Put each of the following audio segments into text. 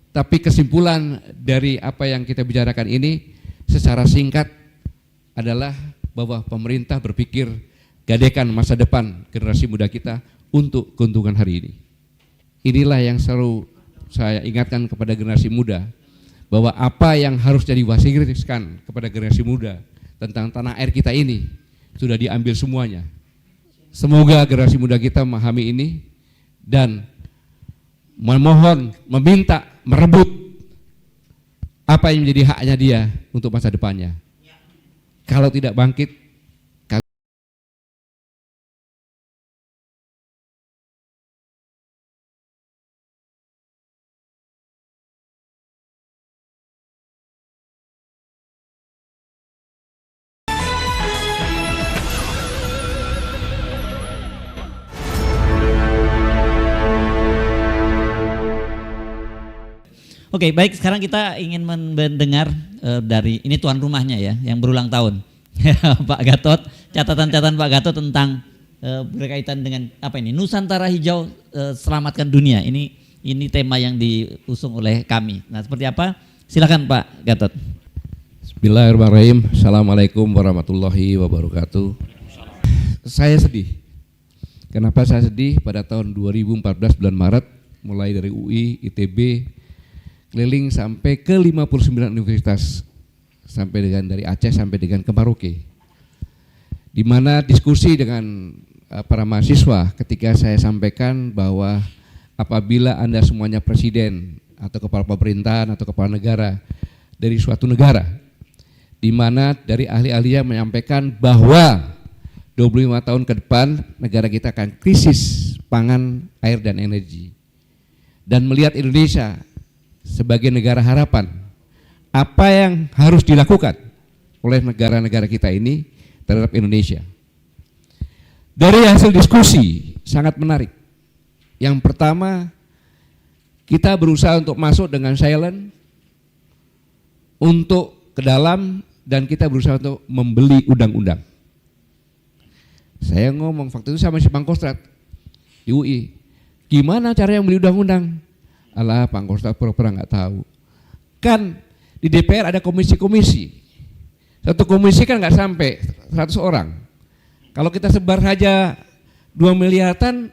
Tapi kesimpulan dari apa yang kita bicarakan ini secara singkat adalah bahwa pemerintah berpikir gadekan masa depan generasi muda kita untuk keuntungan hari ini. Inilah yang selalu saya ingatkan kepada generasi muda, bahwa apa yang harus jadi wasiriskan kepada generasi muda tentang tanah air kita ini sudah diambil semuanya. Semoga generasi muda kita memahami ini dan memohon, meminta, merebut apa yang menjadi haknya dia untuk masa depannya. Kalau tidak bangkit, Oke, baik, sekarang kita ingin mendengar dari ini tuan rumahnya ya, yang berulang tahun. Pak Gatot, catatan Pak Gatot tentang berkaitan dengan apa ini? Nusantara Hijau, selamatkan dunia. Ini tema yang diusung oleh kami. Nah, seperti apa? Silakan Pak Gatot. Bismillahirrahmanirrahim. Assalamualaikum warahmatullahi wabarakatuh. Saya sedih. Kenapa saya sedih? Pada tahun 2014 bulan Maret, mulai dari UI, ITB, keliling sampai ke 59 universitas, sampai dengan dari Aceh sampai dengan ke Merauke, di mana diskusi dengan para mahasiswa ketika saya sampaikan bahwa apabila Anda semuanya presiden atau kepala pemerintahan atau kepala negara dari suatu negara, di mana dari ahli-ahlinya menyampaikan bahwa 25 tahun ke depan negara kita akan krisis pangan, air dan energi, dan melihat Indonesia sebagai negara harapan, apa yang harus dilakukan oleh negara-negara kita ini terhadap Indonesia. Dari hasil diskusi sangat menarik. Yang pertama, kita berusaha untuk masuk dengan silent, untuk ke dalam, dan kita berusaha untuk membeli undang-undang. Saya ngomong waktu itu sama si Pangkostrat di UI, gimana cara yang beli undang-undang? Alah, Pangkostrat pura-pura nggak tahu. Kan di DPR ada komisi-komisi. Satu komisi kan nggak sampai 100 orang. Kalau kita sebar saja 2 miliaran,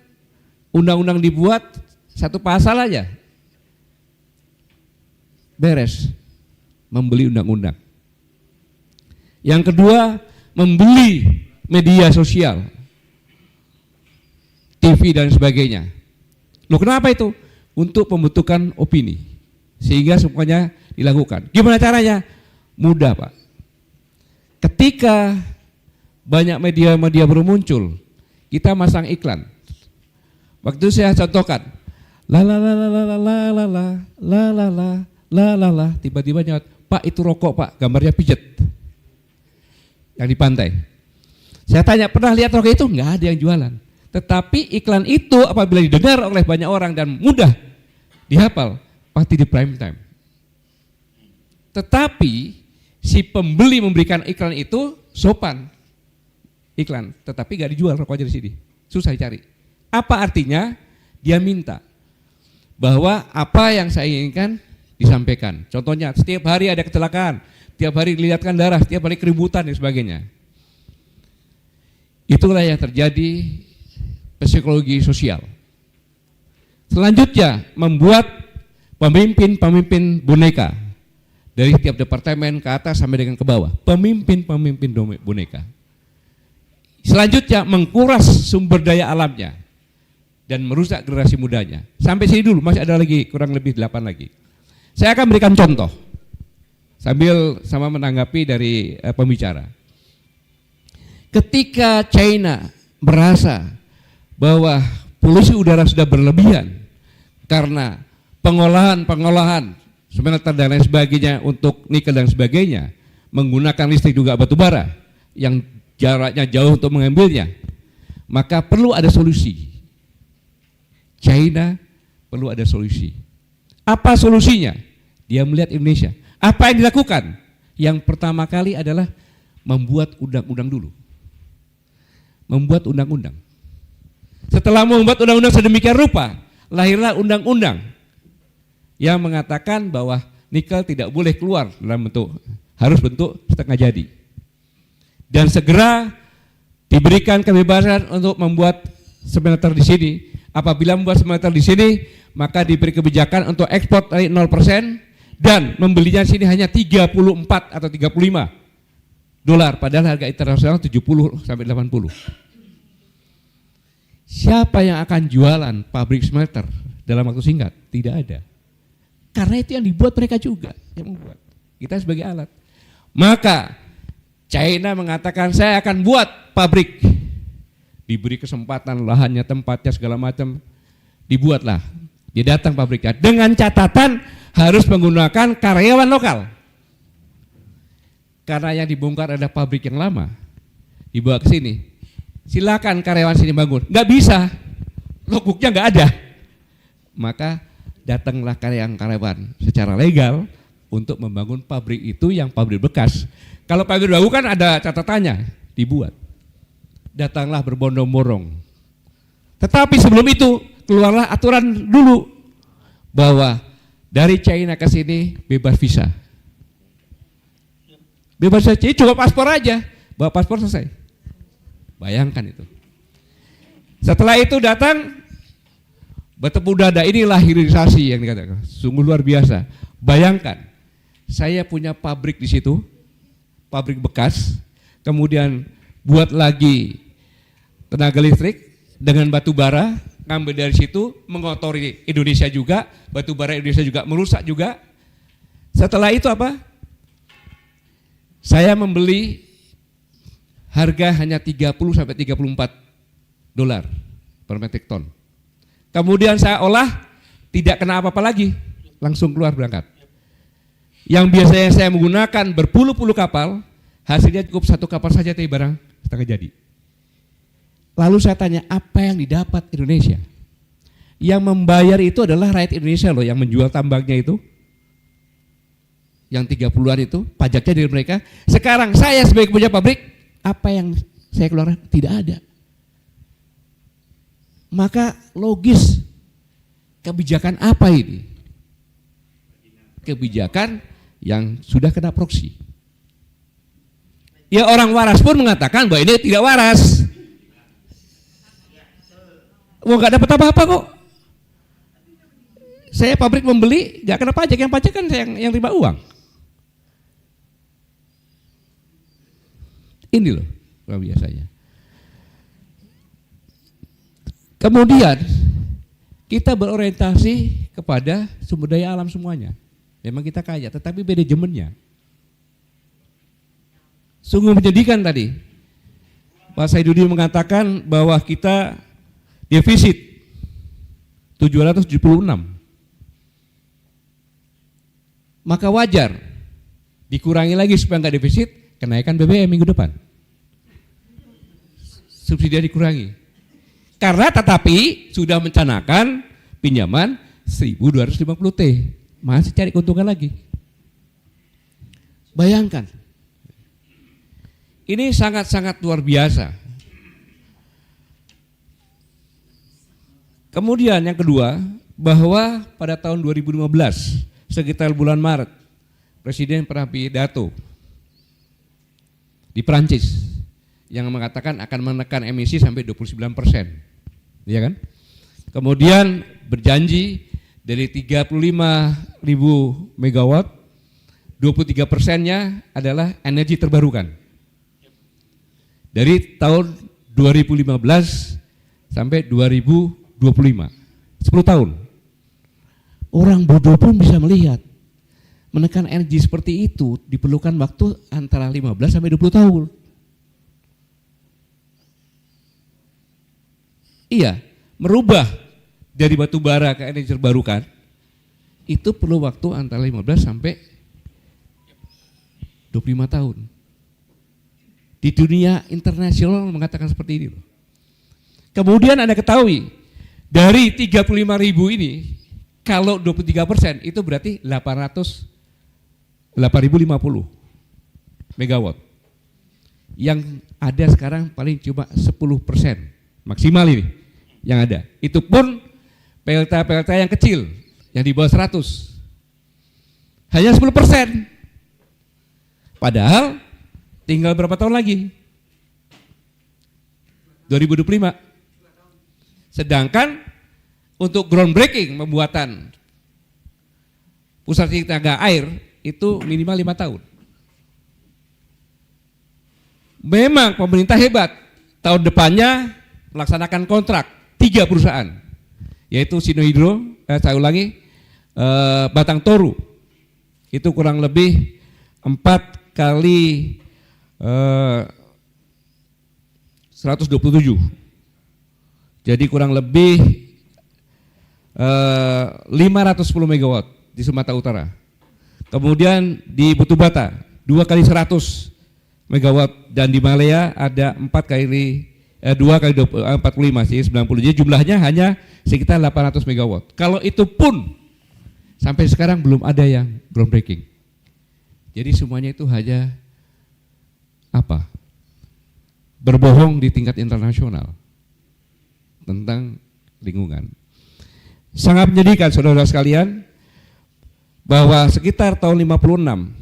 undang-undang dibuat satu pasal aja beres. Membeli undang-undang. Yang kedua, membeli media sosial, TV dan sebagainya. Loh, kenapa itu? Untuk pembentukan opini, sehingga semuanya dilakukan. Gimana caranya? Mudah, Pak. Ketika banyak media-media baru muncul, kita masang iklan. Waktu itu saya contohkan, tiba-tiba nyawat, Pak itu rokok Pak, gambarnya pijet yang di pantai. Saya tanya, pernah lihat rokok itu? Nggak ada yang jualan. Tetapi iklan itu apabila didengar oleh banyak orang dan mudah dihafal, pasti di prime time. Tetapi si pembeli memberikan iklan itu sopan iklan, tetapi nggak dijual rokoknya di sini, susah dicari. Apa artinya? Dia minta bahwa apa yang saya inginkan disampaikan. Contohnya, setiap hari ada kecelakaan, setiap hari dilihatkan darah, setiap hari keributan dan sebagainya. Itulah yang terjadi psikologi sosial. Selanjutnya, membuat pemimpin-pemimpin boneka dari setiap departemen ke atas sampai dengan ke bawah. Pemimpin-pemimpin boneka. Selanjutnya, mengkuras sumber daya alamnya dan merusak generasi mudanya. Sampai sini dulu, masih ada lagi kurang lebih 8 lagi. Saya akan berikan contoh sambil sama menanggapi dari pembicara. Ketika China merasa bahwa polusi udara sudah berlebihan karena pengolahan smelter dan lain sebagainya untuk nikel dan sebagainya, menggunakan listrik juga batu bara yang jaraknya jauh untuk mengambilnya, maka perlu ada solusi. China perlu ada solusi. Apa solusinya? Dia melihat Indonesia. Apa yang dilakukan? Yang pertama kali adalah membuat undang-undang dulu. Membuat undang-undang. Setelah membuat undang-undang sedemikian rupa, lahirlah undang-undang yang mengatakan bahwa nikel tidak boleh keluar dalam bentuk, harus bentuk setengah jadi. Dan segera diberikan kebebasan untuk membuat smelter di sini. Apabila membuat smelter di sini, maka diberi kebijakan untuk ekspor dari 0% dan membelinya di sini hanya 34 atau 35 dolar, padahal harga internasional 70 sampai 80. Siapa yang akan jualan pabrik smelter dalam waktu singkat? Tidak ada. Karena itu yang dibuat mereka juga, yang membuat. Kita sebagai alat. Maka China mengatakan saya akan buat pabrik. Diberi kesempatan, lahannya, tempatnya, segala macam. Dibuatlah. Dia datang pabriknya. Dengan catatan harus menggunakan karyawan lokal. Karena yang dibongkar ada pabrik yang lama. Dibawa ke sini. Silakan karyawan sini bangun. Nggak bisa. Logbooknya nggak ada. Maka datanglah karyawan secara legal untuk membangun pabrik itu yang pabrik bekas. Kalau pabrik baru kan ada catatannya, dibuat. Datanglah berbondong-bondong. Tetapi sebelum itu keluarlah aturan dulu bahwa dari China ke sini bebas visa. Bebas saja, cuma paspor aja, bawa paspor selesai. Bayangkan itu. Setelah itu datang bertepuk dada, inilah hilirisasi yang dikatakan. Sungguh luar biasa. Bayangkan, saya punya pabrik di situ, pabrik bekas, kemudian buat lagi tenaga listrik dengan batu bara, ngambil dari situ, mengotori Indonesia juga, batu bara Indonesia juga merusak juga. Setelah itu apa? Saya membeli harga hanya 30 sampai 34 dolar per metrik ton. Kemudian saya olah, tidak kena apa-apa lagi, langsung keluar berangkat. Yang biasanya saya menggunakan berpuluh-puluh kapal, hasilnya cukup satu kapal saja tapi barang setengah jadi. Lalu saya tanya, apa yang didapat Indonesia? Yang membayar itu adalah rakyat Indonesia loh, yang menjual tambangnya itu. Yang 30-an itu, pajaknya dari mereka. Sekarang saya sebagai punya pabrik, apa yang saya keluarkan? Tidak ada. Maka logis, kebijakan apa ini? Kebijakan yang sudah kena proksi. Ya orang waras pun mengatakan bahwa ini tidak waras. Wah nggak dapat apa-apa kok. Saya pabrik membeli, nggak kena pajak, yang pajak kan saya yang terima uang. Ini loh luar biasanya. Kemudian kita berorientasi kepada sumber daya alam semuanya. Memang kita kaya, tetapi manajemennya sungguh menyedihkan tadi. Pak Saidudi mengatakan bahwa kita defisit 776. Maka wajar dikurangi lagi supaya nggak defisit, kenaikan BBM minggu depan. Subsidi dikurangi. Karena tetapi sudah mencanangkan pinjaman 1.250 T. Masih cari keuntungan lagi. Bayangkan. Ini sangat-sangat luar biasa. Kemudian yang kedua, bahwa pada tahun 2015 sekitar bulan Maret, Presiden pernah pidato di Prancis yang mengatakan akan menekan emisi sampai 29%, ya kan? Kemudian berjanji dari 35.000 megawatt, 23%-nya adalah energi terbarukan. Dari tahun 2015 sampai 2025, 10 tahun. Orang bodoh pun bisa melihat menekan energi seperti itu diperlukan waktu antara 15 sampai 20 tahun. Iya, merubah dari batu bara ke energi terbarukan itu perlu waktu antara 15 sampai 25 tahun. Di dunia internasional mengatakan seperti ini loh. Kemudian Anda ketahui dari 35.000 ini kalau 23% itu berarti 8.050 megawatt. Yang ada sekarang paling cuma 10%. Maksimal ini yang ada. Itu pun PLTA yang kecil, yang di bawah 100. hanya 10%. Padahal tinggal berapa tahun lagi? 2025. Sedangkan untuk groundbreaking pembuatan pusat tenaga air itu minimal 5 tahun. Memang pemerintah hebat, tahun depannya melaksanakan kontrak 3 perusahaan, yaitu Sinohydro, Batang Toru, itu kurang lebih 4 kali 127, jadi kurang lebih 510 megawatt di Sumatera Utara. Kemudian di Batu-Bata 2 kali 100 megawatt, dan di Malaya ada 2 kali 45, sih 90. Jadi jumlahnya hanya sekitar 800 megawatt. Kalau itu pun sampai sekarang belum ada yang groundbreaking. Jadi semuanya itu hanya apa? Berbohong di tingkat internasional tentang lingkungan. Sangat menyedihkan saudara sekalian bahwa sekitar tahun 56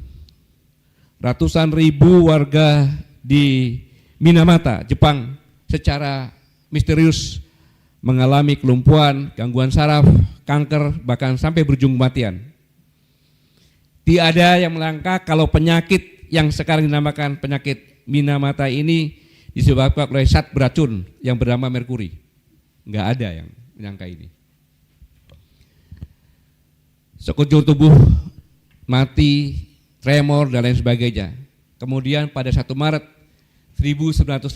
ratusan ribu warga di Minamata, Jepang secara misterius mengalami kelumpuhan, gangguan saraf, kanker, bahkan sampai berujung kematian. Tidak ada yang melangkah kalau penyakit yang sekarang dinamakan penyakit Minamata ini disebabkan oleh zat beracun yang bernama merkuri. Enggak ada yang menyangka ini. Sekujur tubuh mati, tremor dan lain sebagainya. Kemudian pada 1 Maret 1956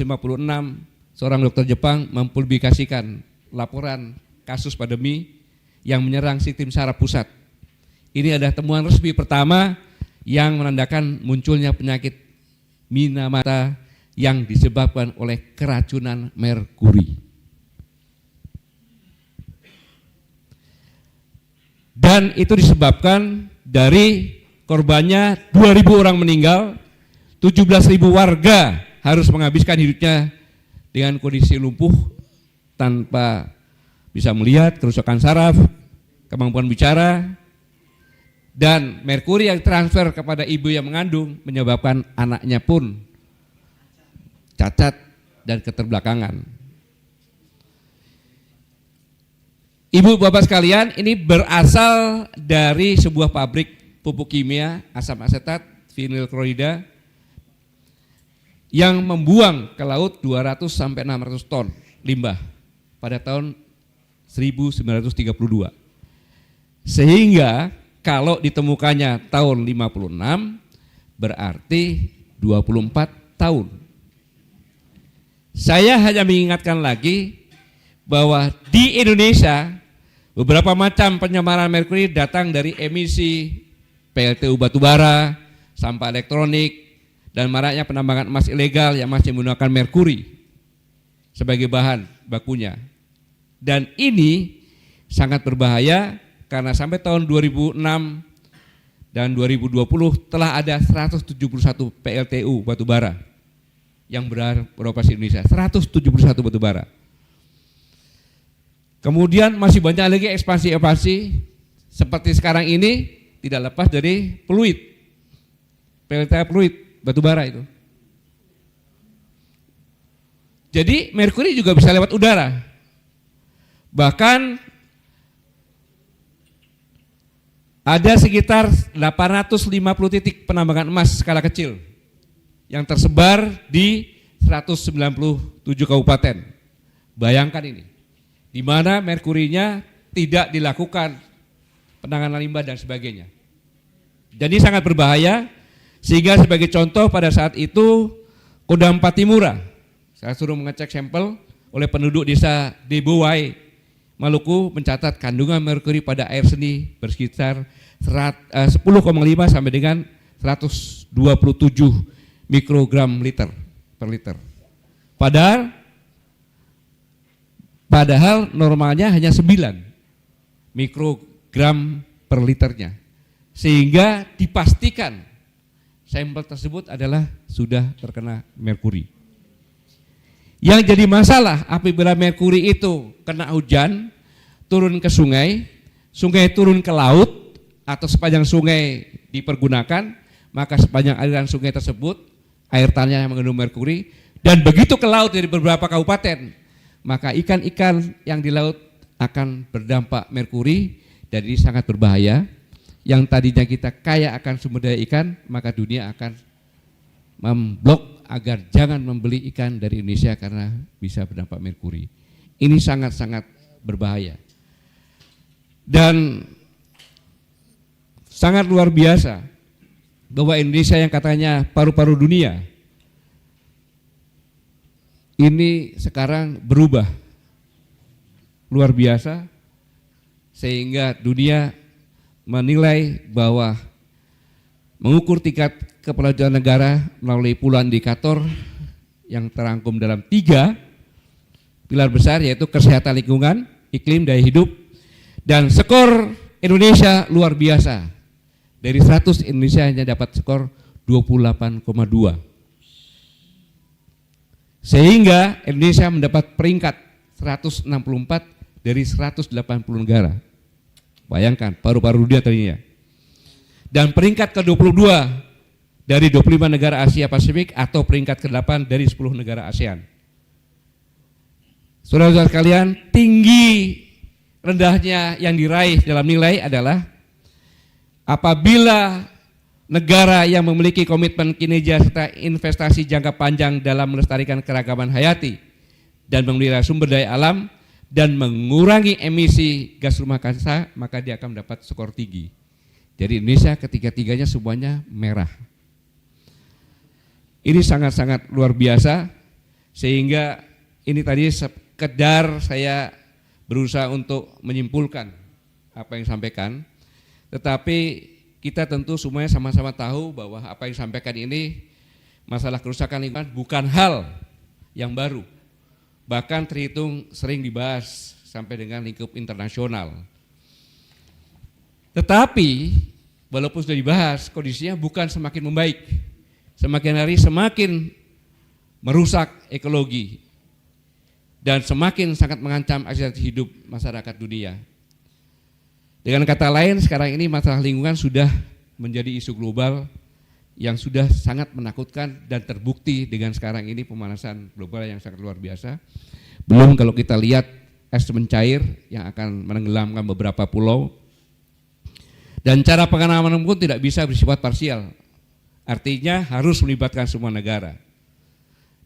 seorang dokter Jepang mempublikasikan laporan kasus pandemi yang menyerang sistem saraf pusat. Ini adalah temuan resmi pertama yang menandakan munculnya penyakit Minamata yang disebabkan oleh keracunan merkuri. Dan itu disebabkan dari korbannya 2.000 orang meninggal, 17.000 warga harus menghabiskan hidupnya dengan kondisi lumpuh tanpa bisa melihat, kerusakan saraf, kemampuan bicara, dan merkuri yang transfer kepada ibu yang mengandung menyebabkan anaknya pun cacat dan keterbelakangan. Ibu bapak sekalian, ini berasal dari sebuah pabrik pupuk kimia asam asetat vinyl klorida yang membuang ke laut 200 sampai 600 ton limbah pada tahun 1932. Sehingga kalau ditemukannya tahun 56 berarti 24 tahun. Saya hanya mengingatkan lagi bahwa di Indonesia beberapa macam pencemaran merkuri datang dari emisi PLTU batubara, sampah elektronik, dan maraknya penambangan emas ilegal yang masih menggunakan merkuri sebagai bahan bakunya. Dan ini sangat berbahaya karena sampai tahun 2006 dan 2020 telah ada 171 PLTU batubara yang beroperasi di Indonesia, 171 batubara. Kemudian masih banyak lagi ekspansi-ekspansi seperti sekarang ini tidak lepas dari fluid, PLTA fluid batubara itu. Jadi merkuri juga bisa lewat udara. Bahkan ada sekitar 850 titik penambangan emas skala kecil yang tersebar di 197 kabupaten. Bayangkan ini, di mana merkurinya tidak dilakukan penanganan limbah dan sebagainya. Jadi sangat berbahaya, sehingga sebagai contoh pada saat itu Kodam Patimura, saya suruh mengecek sampel oleh penduduk desa Debowai, Maluku, mencatat kandungan merkuri pada air seni bersekitar 10,5 sampai dengan 127 mikrogram per liter. Padahal normalnya hanya 9 mikrogram per liternya. Sehingga dipastikan sampel tersebut adalah sudah terkena merkuri. Yang jadi masalah apabila merkuri itu kena hujan, turun ke sungai, sungai turun ke laut, atau sepanjang sungai dipergunakan, maka sepanjang aliran sungai tersebut air tanahnya yang mengandung merkuri, dan begitu ke laut dari beberapa kabupaten, maka ikan-ikan yang di laut akan berdampak merkuri, dan ini sangat berbahaya. Yang tadinya kita kaya akan sumber daya ikan, maka dunia akan memblok agar jangan membeli ikan dari Indonesia karena bisa berdampak merkuri. Ini sangat-sangat berbahaya. Dan sangat luar biasa bahwa Indonesia yang katanya paru-paru dunia, ini sekarang berubah luar biasa, sehingga dunia menilai bahwa mengukur tingkat kepelauan negara melalui puluhan indikator yang terangkum dalam 3 pilar besar, yaitu kesehatan lingkungan, iklim, daya hidup, dan skor Indonesia luar biasa. Dari 100 Indonesia hanya dapat skor 28,2. Sehingga Indonesia mendapat peringkat 164 dari 180 negara. Bayangkan, paru-paru dunia tadinya. Dan peringkat ke-22 dari 25 negara Asia Pasifik, atau peringkat ke-8 dari 10 negara ASEAN. Saudara-saudara sekalian, tinggi rendahnya yang diraih dalam nilai adalah apabila negara yang memiliki komitmen kinerja serta investasi jangka panjang dalam melestarikan keragaman hayati dan memelihara sumber daya alam dan mengurangi emisi gas rumah kaca, maka dia akan mendapat skor tinggi. Jadi Indonesia ketiga-tiganya semuanya merah. Ini sangat-sangat luar biasa, sehingga ini tadi sekedar saya berusaha untuk menyimpulkan apa yang disampaikan, tetapi kita tentu semuanya sama-sama tahu bahwa apa yang disampaikan ini, masalah kerusakan lingkungan bukan hal yang baru, bahkan terhitung sering dibahas sampai dengan lingkup internasional. Tetapi walaupun sudah dibahas, kondisinya bukan semakin membaik, semakin hari semakin merusak ekologi dan semakin sangat mengancam aksesibilitas hidup masyarakat dunia. Dengan kata lain, sekarang ini masalah lingkungan sudah menjadi isu global yang sudah sangat menakutkan, dan terbukti dengan sekarang ini pemanasan global yang sangat luar biasa. Belum kalau kita lihat es mencair yang akan menenggelamkan beberapa pulau. Dan cara pengenalan pun tidak bisa bersifat parsial, artinya harus melibatkan semua negara.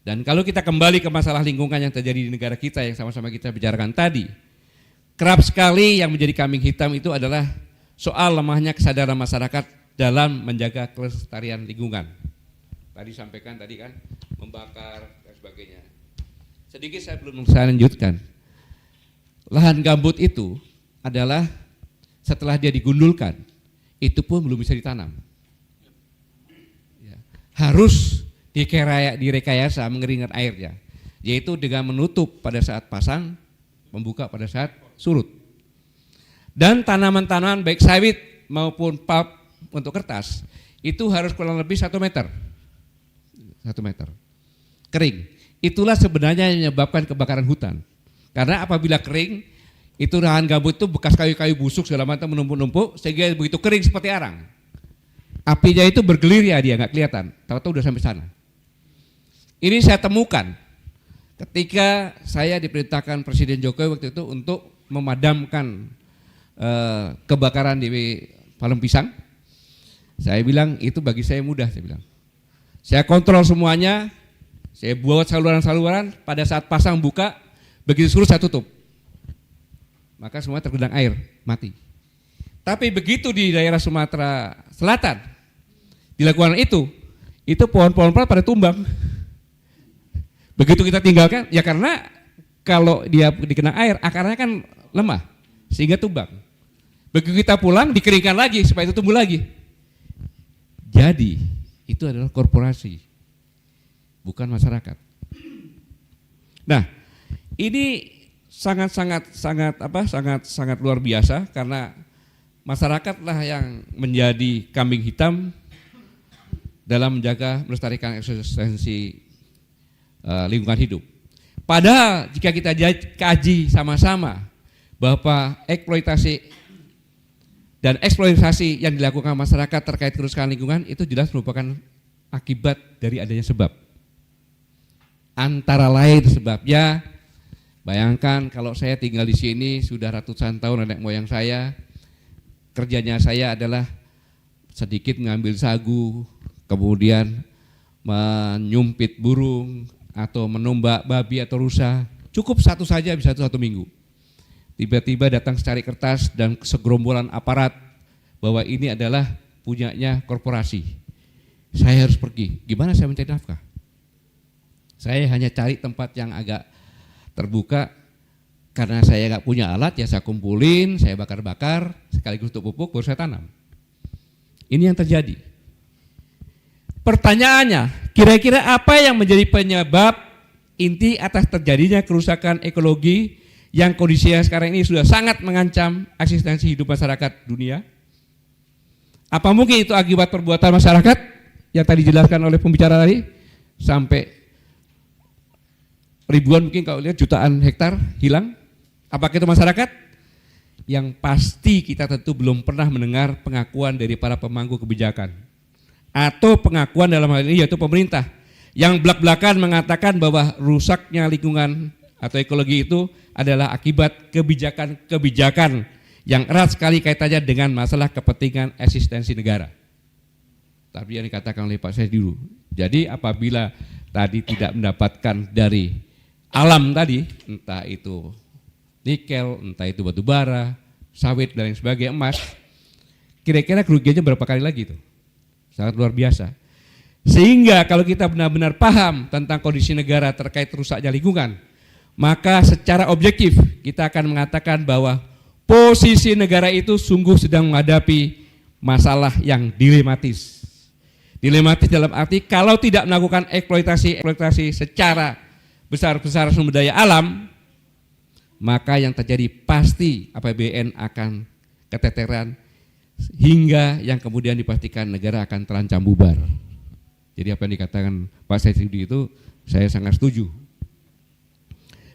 Dan kalau kita kembali ke masalah lingkungan yang terjadi di negara kita yang sama-sama kita bicarakan tadi, kerap sekali yang menjadi kambing hitam itu adalah soal lemahnya kesadaran masyarakat dalam menjaga kelestarian lingkungan. Tadi sampaikan tadi kan, membakar dan sebagainya. Sedikit saya belum saya lanjutkan. Lahan gambut itu adalah setelah dia digundulkan, itu pun belum bisa ditanam. Ya, harus direkayasa mengeringkan airnya, yaitu dengan menutup pada saat pasang, membuka pada saat surut. Dan tanaman-tanaman baik sawit maupun pulp untuk kertas itu harus kurang lebih 1 meter. 1 meter. Kering. Itulah sebenarnya yang menyebabkan kebakaran hutan. Karena apabila kering, itu lahan gambut itu bekas kayu-kayu busuk segala macam menumpuk-numpuk, sehingga begitu kering seperti arang. Apinya itu bergelir ya, dia nggak kelihatan, tahu-tahu udah sampai sana. Ini saya temukan ketika saya diperintahkan Presiden Jokowi waktu itu untuk memadamkan kebakaran di Palem Pisang. Saya bilang itu bagi saya mudah, saya bilang. Saya kontrol semuanya, saya buat saluran-saluran, pada saat pasang buka, begitu surut saya tutup. Maka semua tergenang air, mati. Tapi begitu di daerah Sumatera Selatan dilakukan itu pohon-pohon pada tumbang. Begitu kita tinggalkan, ya karena kalau dia dikena air, akarnya kan lemah, sehingga tumbang. Begitu kita pulang, dikeringkan lagi supaya itu tumbuh lagi. Jadi itu adalah korporasi, bukan masyarakat. Nah, ini sangat luar biasa, karena masyarakatlah yang menjadi kambing hitam dalam menjaga melestarikan eksistensi lingkungan hidup. Padahal jika kita kaji sama-sama bahwa eksploitasi Dan eksploitasi yang dilakukan masyarakat terkait kerusakan lingkungan itu jelas merupakan akibat dari adanya sebab. Antara lain sebabnya, bayangkan kalau saya tinggal di sini sudah ratusan tahun, nenek moyang saya, kerjanya saya adalah sedikit mengambil sagu, kemudian menyumpit burung atau menombak babi atau rusa. Cukup satu saja bisa satu minggu. Tiba-tiba datang secari kertas dan segerombolan aparat bahwa ini adalah punyanya korporasi. Saya harus pergi. Gimana saya mencari nafkah? Saya hanya cari tempat yang agak terbuka. Karena saya nggak punya alat, ya saya kumpulin, saya bakar-bakar, sekaligus untuk pupuk, baru saya tanam. Ini yang terjadi. Pertanyaannya, kira-kira apa yang menjadi penyebab inti atas terjadinya kerusakan ekologi yang kondisinya sekarang ini sudah sangat mengancam eksistensi hidup masyarakat dunia? Apa mungkin itu akibat perbuatan masyarakat yang tadi dijelaskan oleh pembicara tadi, sampai ribuan, mungkin kalau lihat jutaan hektar hilang? Apakah itu masyarakat? Yang pasti kita tentu belum pernah mendengar pengakuan dari para pemangku kebijakan, atau pengakuan dalam hal ini yaitu pemerintah, yang belak-belakan mengatakan bahwa rusaknya lingkungan atau ekologi itu adalah akibat kebijakan-kebijakan yang erat sekali kaitannya dengan masalah kepentingan eksistensi negara. Tapi yang dikatakan oleh Pak Syed dulu, jadi apabila tadi tidak mendapatkan dari alam tadi, entah itu nikel, entah itu batu bara, sawit dan lain sebagainya, emas, kira-kira kerugiannya berapa kali lagi itu? Sangat luar biasa. Sehingga kalau kita benar-benar paham tentang kondisi negara terkait rusaknya lingkungan, maka secara objektif kita akan mengatakan bahwa posisi negara itu sungguh sedang menghadapi masalah yang dilematis. Dilematis dalam arti kalau tidak melakukan eksploitasi secara besar-besaran sumber daya alam, maka yang terjadi pasti APBN akan keteteran, hingga yang kemudian dipastikan negara akan terancam bubar. Jadi apa yang dikatakan Pak Syed itu saya sangat setuju.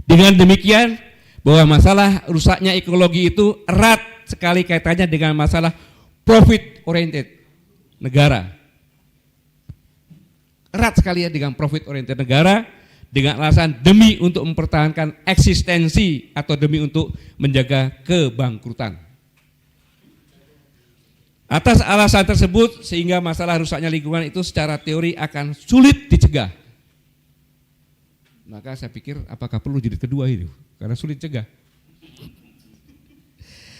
Dengan demikian, bahwa masalah rusaknya ekologi itu erat sekali kaitannya dengan masalah profit oriented negara. Erat sekali ya dengan profit oriented negara, dengan alasan demi untuk mempertahankan eksistensi atau demi untuk menjaga kebangkrutan. Atas alasan tersebut sehingga masalah rusaknya lingkungan itu secara teori akan sulit dicegah. Maka saya pikir apakah perlu jilid kedua itu, karena sulit cegah.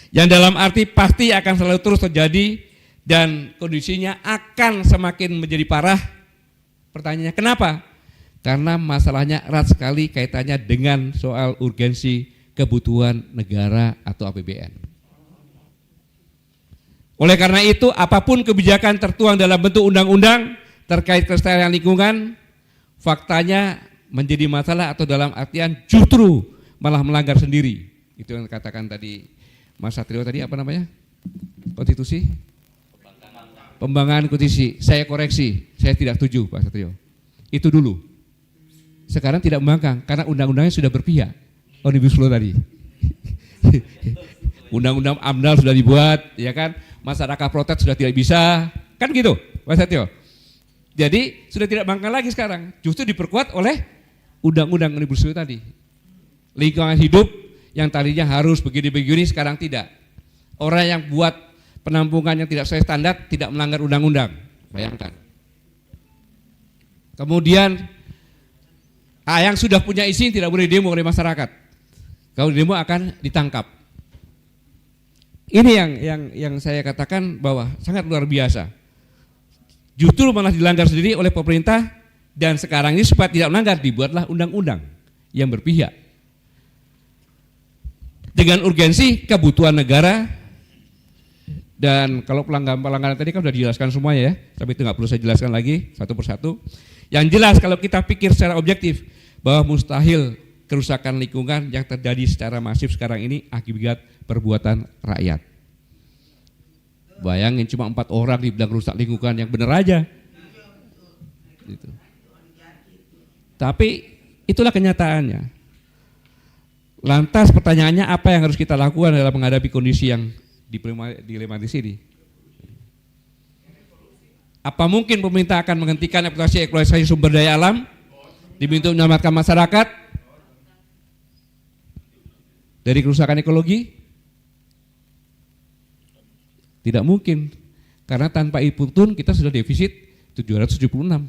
Yang dalam arti pasti akan selalu terus terjadi dan kondisinya akan semakin menjadi parah. Pertanyaannya kenapa? Karena masalahnya erat sekali kaitannya dengan soal urgensi kebutuhan negara atau APBN. Oleh karena itu, apapun kebijakan tertuang dalam bentuk undang-undang terkait kelestarian lingkungan, faktanya menjadi masalah atau dalam artian justru malah melanggar sendiri. Itu yang katakan tadi Mas Satrio tadi, apa namanya? Konstitusi? Pembangkangan konstitusi. Saya koreksi, saya tidak setuju Pak Satrio. Itu dulu. Sekarang tidak membangkang karena undang-undangnya sudah berpihak. Omnibus Law tadi. Undang-undang AMDAL sudah dibuat, ya kan? Masyarakat protes sudah tidak bisa, kan gitu, Pak Satrio. Jadi sudah tidak membangkang lagi sekarang, justru diperkuat oleh undang-undang Omnibus Law tadi. Lingkungan hidup yang tadinya harus begini-begini sekarang tidak. Orang yang buat penampungan yang tidak sesuai standar tidak melanggar undang-undang, bayangkan. Kemudian yang sudah punya izin tidak boleh demo oleh masyarakat. Kalau demo akan ditangkap. Ini yang saya katakan bahwa sangat luar biasa. Justru malah dilanggar sendiri oleh pemerintah, dan sekarang ini supaya tidak melanggar dibuatlah undang-undang yang berpihak. Dengan urgensi kebutuhan negara, dan kalau pelanggaran tadi kan sudah dijelaskan semuanya ya, tapi itu nggak perlu saya jelaskan lagi satu persatu. Yang jelas kalau kita pikir secara objektif bahwa mustahil kerusakan lingkungan yang terjadi secara masif sekarang ini akibat perbuatan rakyat. Bayangin cuma 4 orang dibilang rusak lingkungan, yang benar aja. Gitu. Tapi itulah kenyataannya. Lantas pertanyaannya apa yang harus kita lakukan dalam menghadapi kondisi yang dilematis ini. Apa mungkin pemerintah akan menghentikan eksploitasi sumber daya alam demi untuk menyelamatkan masyarakat dari kerusakan ekologi? Tidak mungkin, karena tanpa itu pun kita sudah defisit 776.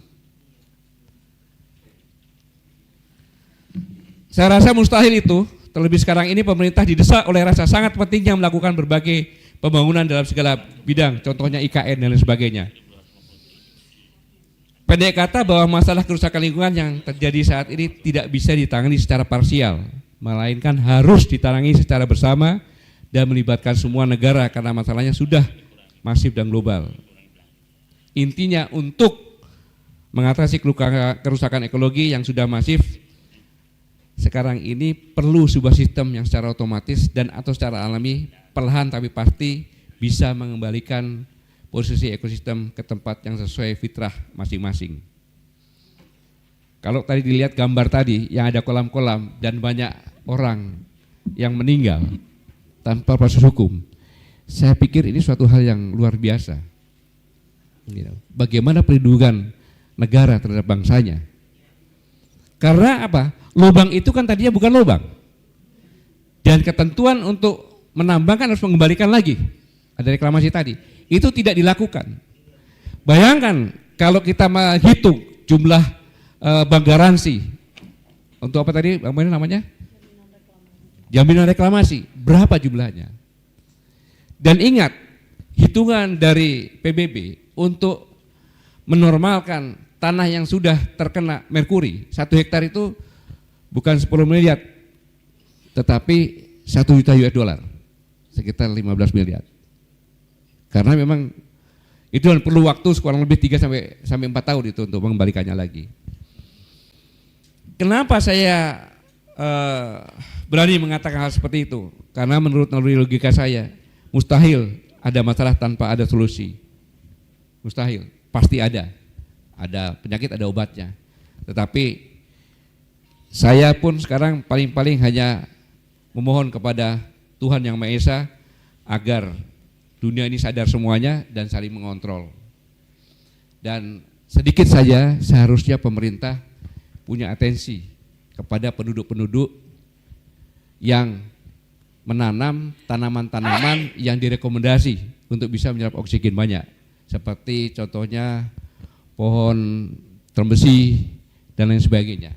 Saya rasa mustahil itu, terlebih sekarang ini pemerintah didesak oleh rasa sangat pentingnya melakukan berbagai pembangunan dalam segala bidang, contohnya IKN dan lain sebagainya. Pendek kata bahwa masalah kerusakan lingkungan yang terjadi saat ini tidak bisa ditangani secara parsial, melainkan harus ditangani secara bersama dan melibatkan semua negara karena masalahnya sudah masif dan global. Intinya untuk mengatasi kerusakan ekologi yang sudah masif, sekarang ini perlu sebuah sistem yang secara otomatis dan atau secara alami perlahan tapi pasti bisa mengembalikan posisi ekosistem ke tempat yang sesuai fitrah masing-masing. Kalau tadi dilihat gambar tadi yang ada kolam-kolam dan banyak orang yang meninggal tanpa proses hukum, saya pikir ini suatu hal yang luar biasa. Bagaimana perlindungan negara terhadap bangsanya? Karena apa? Lubang itu kan tadinya bukan lubang. Dan ketentuan untuk menambangkan harus mengembalikan lagi. Ada reklamasi tadi. Itu tidak dilakukan. Bayangkan kalau kita menghitung jumlah bank garansi untuk apa tadi Bang Boy namanya? Jaminan reklamasi, berapa jumlahnya? Dan ingat, hitungan dari PBB untuk menormalkan tanah yang sudah terkena merkuri, 1 hektar itu bukan 10 miliar, tetapi 1 juta US dollar, sekitar 15 miliar. Karena memang itu perlu waktu kurang lebih 3 sampai 4 tahun itu untuk mengembalikannya lagi. Kenapa saya berani mengatakan hal seperti itu? Karena menurut logika saya, mustahil ada masalah tanpa ada solusi. Mustahil, pasti ada. Ada penyakit, ada obatnya. Tetapi saya pun sekarang paling-paling hanya memohon kepada Tuhan Yang Maha Esa agar dunia ini sadar semuanya dan saling mengontrol. Dan sedikit saja seharusnya pemerintah punya atensi kepada penduduk-penduduk yang menanam tanaman-tanaman yang direkomendasi untuk bisa menyerap oksigen banyak. Seperti contohnya pohon termbesi dan lain sebagainya.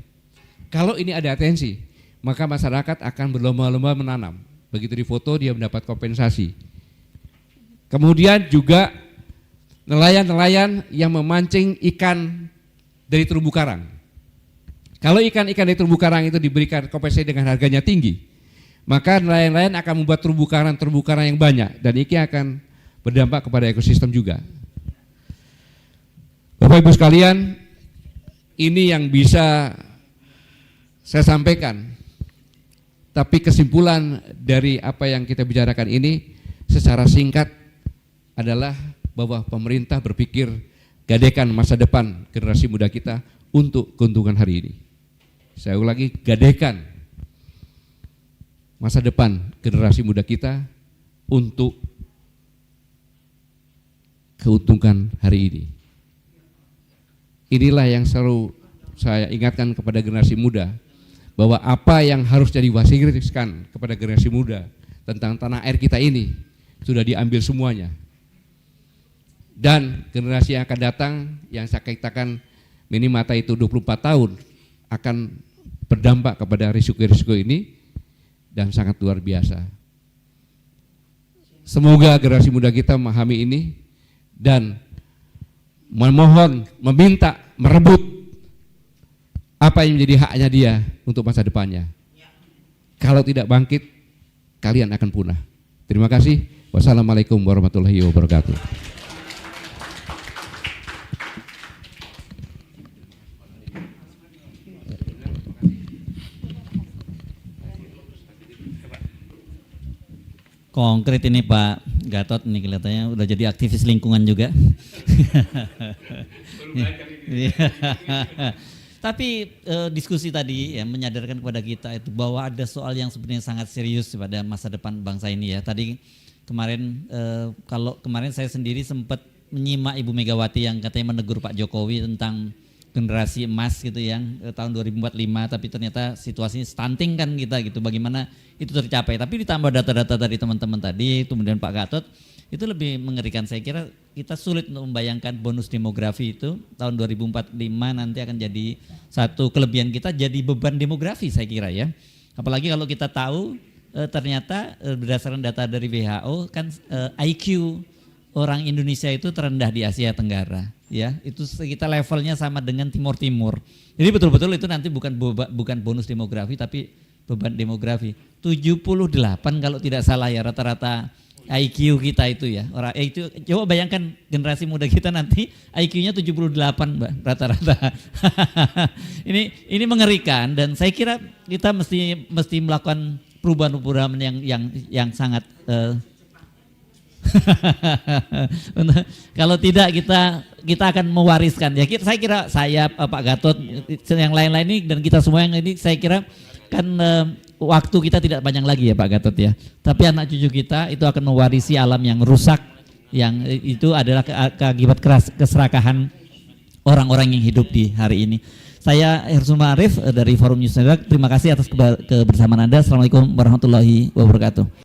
Kalau ini ada atensi, maka masyarakat akan berlomba-lomba menanam. Begitu difoto dia mendapat kompensasi. Kemudian juga nelayan-nelayan yang memancing ikan dari terumbu karang. Kalau ikan-ikan dari terumbu karang itu diberikan kompensasi dengan harganya tinggi, maka nelayan-nelayan akan membuat terumbu karang yang banyak dan ini akan berdampak kepada ekosistem juga. Bapak Ibu sekalian, ini yang bisa saya sampaikan. Tapi kesimpulan dari apa yang kita bicarakan ini secara singkat adalah bahwa pemerintah berpikir gadekan masa depan generasi muda kita untuk keuntungan hari ini. Saya ulangi, gadekan masa depan generasi muda kita untuk keuntungan hari ini. Inilah yang selalu saya ingatkan kepada generasi muda, bahwa apa yang harus jadi wasiatkan kepada generasi muda tentang tanah air kita ini sudah diambil semuanya. Dan generasi yang akan datang yang saya katakan minimata itu 24 tahun akan berdampak kepada risiko-risiko ini dan sangat luar biasa. Semoga generasi muda kita memahami ini dan memohon, meminta, merebut apa yang menjadi haknya dia untuk masa depannya. Kalau tidak bangkit, kalian akan punah. Terima kasih. Wassalamualaikum warahmatullahi wabarakatuh. Konkret ini Pak Gatot, ini kelihatannya udah jadi aktivis lingkungan juga. Tapi diskusi tadi ya menyadarkan kepada kita itu bahwa ada soal yang sebenarnya sangat serius pada masa depan bangsa ini ya. Tadi Kemarin kalau kemarin saya sendiri sempat menyimak Ibu Megawati yang katanya menegur Pak Jokowi tentang generasi emas gitu yang tahun 2045, tapi ternyata situasinya stunting kan kita gitu, bagaimana itu tercapai. Tapi ditambah data-data dari teman-teman tadi, kemudian Pak Gatot, itu lebih mengerikan. Saya kira kita sulit untuk membayangkan bonus demografi itu tahun 2045 nanti akan jadi satu kelebihan kita, jadi beban demografi saya kira ya. Apalagi kalau kita tahu ternyata berdasarkan data dari WHO kan IQ orang Indonesia itu terendah di Asia Tenggara, ya. Itu kita levelnya sama dengan Timur Timur. Jadi betul-betul itu nanti bukan bonus demografi tapi beban demografi. 78 kalau tidak salah ya rata-rata IQ kita itu ya. Orang itu coba bayangkan generasi muda kita nanti IQ-nya 78 Mbak rata-rata. ini mengerikan dan saya kira kita mesti melakukan perubahan-perubahan yang sangat kalau tidak kita akan mewariskan ya. Saya kira saya Pak Gatot yang lain-lain ini dan kita semua yang ini saya kira kan waktu kita tidak panjang lagi ya Pak Gatot ya. Tapi anak cucu kita itu akan mewarisi alam yang rusak, yang itu adalah akibat keserakahan orang-orang yang hidup di hari ini. Saya Hirsul Ma'arif dari Forum News Network. Terima kasih atas kebersamaan Anda. Assalamualaikum warahmatullahi wabarakatuh.